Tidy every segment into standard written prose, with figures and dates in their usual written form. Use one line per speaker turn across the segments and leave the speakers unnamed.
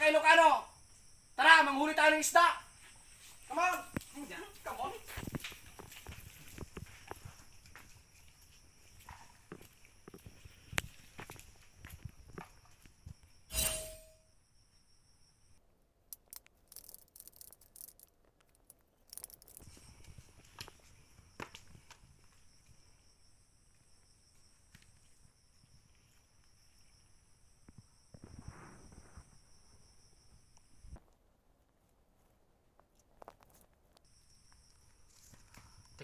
mga Ilocano, tara, manghuli tayo ng isda. Come on. Come on.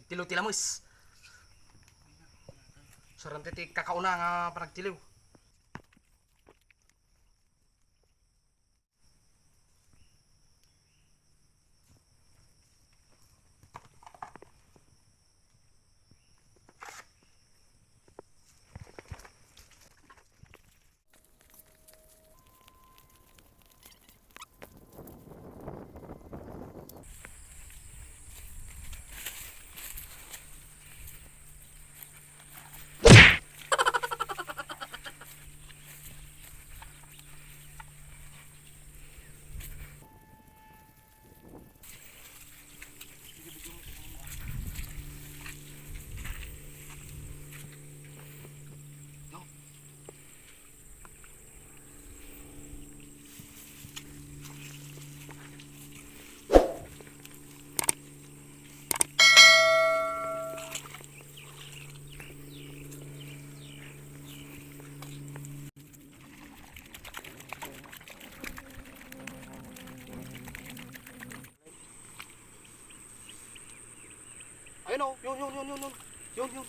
Tiliw-tila mo is. Sarang titi kakauna nga panagtiliw. Ayun o, yun. Yun.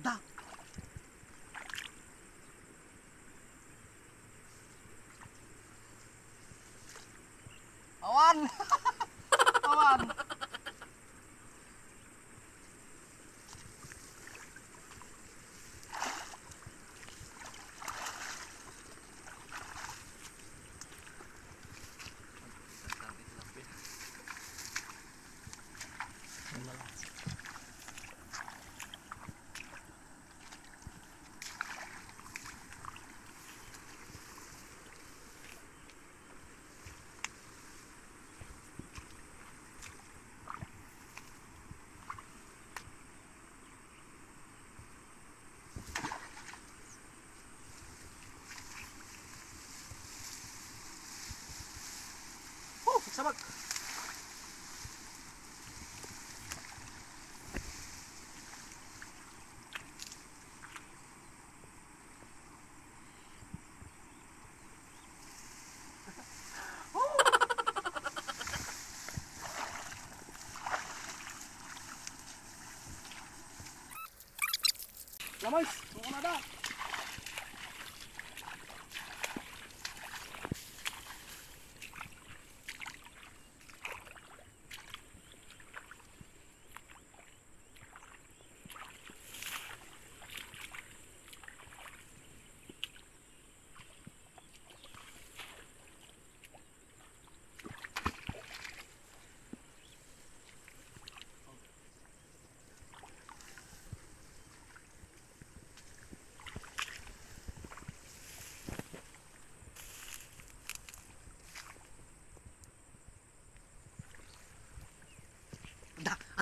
Da. Awan. Awan. Sabag. Lamoy, suko na da.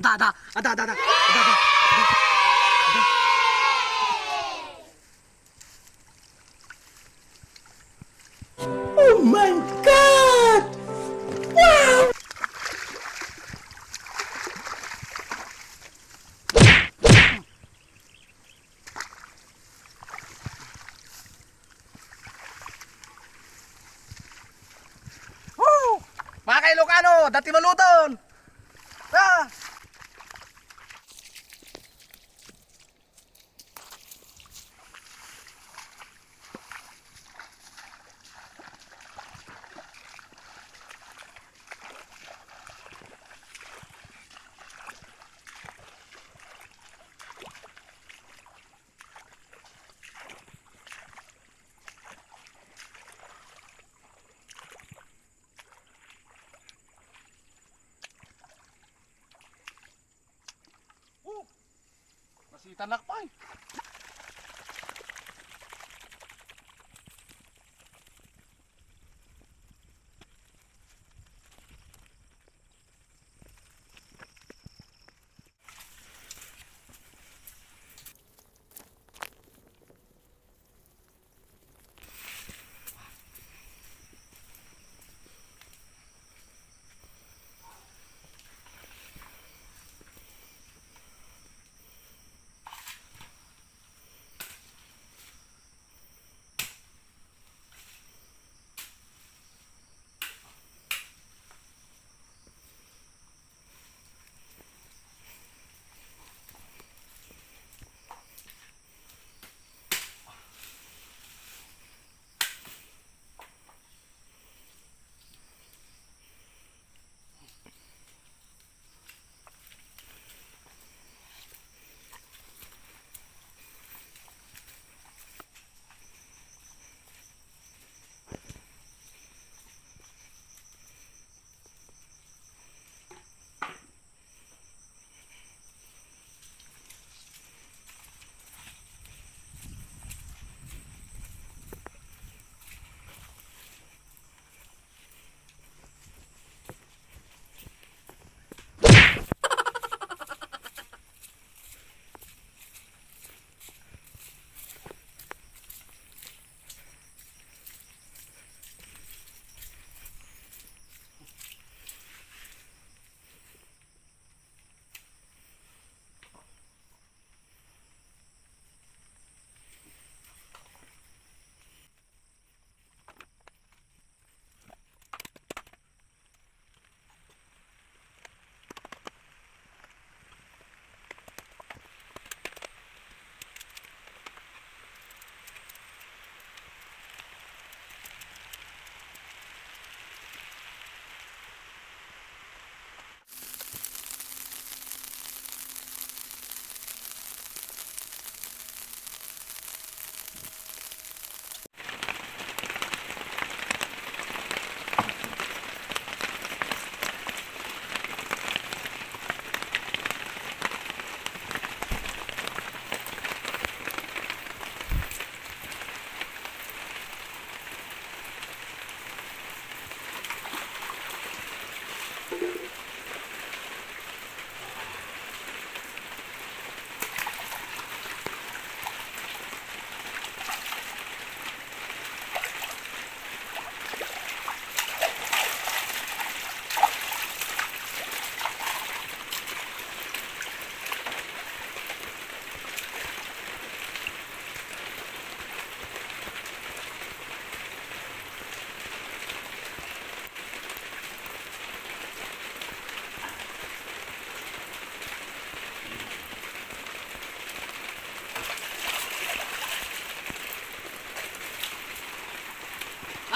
Ada. Oh my God! Wow! Mga Ilocano, dati maluton! Ah! Si Tanak pa eh.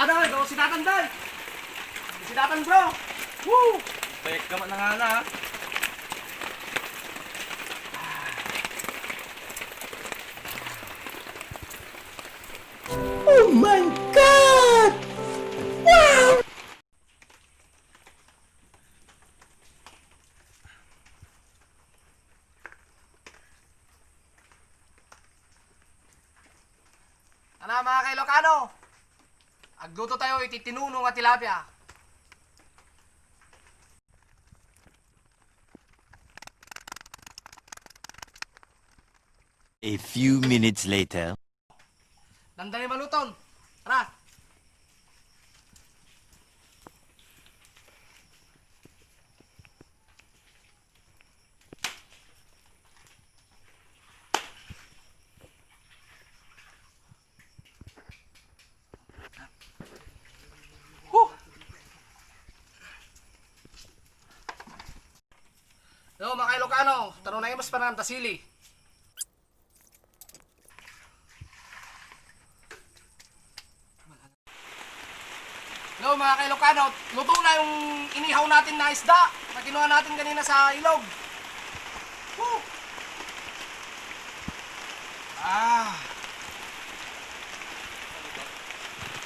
Ano, ito si Datan Day. Si Datan bro. Woo!
Bayag ka na nga na.
Oh my God! Wow!
Ano mga kailokano? Agluto tayo ititinunong at tilapia.
A few minutes later.
Dandali maluton. Tara. Yo, mga kailokano, tanong na yung mas parang tasili. Yo, mga kailokano, luto na yung inihaw natin na isda na kinuha natin kanina sa ilog. Woo! Ah!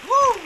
Woo!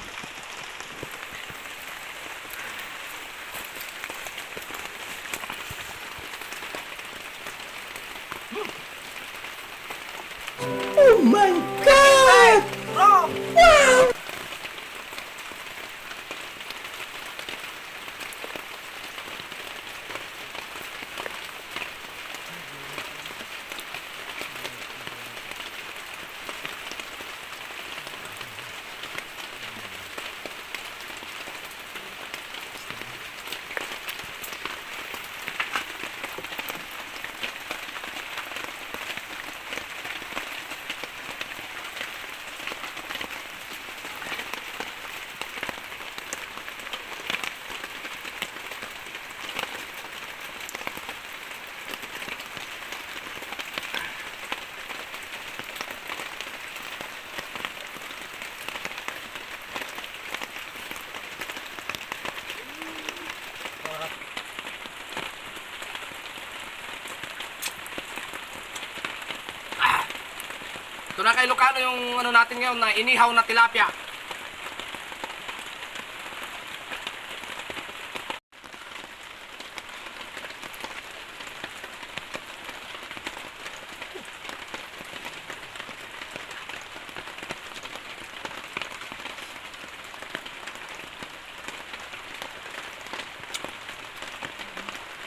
Ito na kay Lucano yung ano natin ngayon na inihaw na tilapia.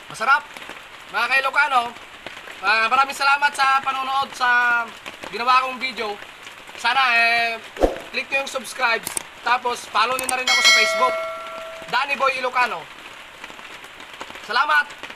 Masarap! Mga ka-Ilocano, maraming salamat sa panonood sa ginawa kong video. Sana click nyo yung subscribe, tapos follow nyo na rin ako sa Facebook, Danny Boy Ilocano. Salamat!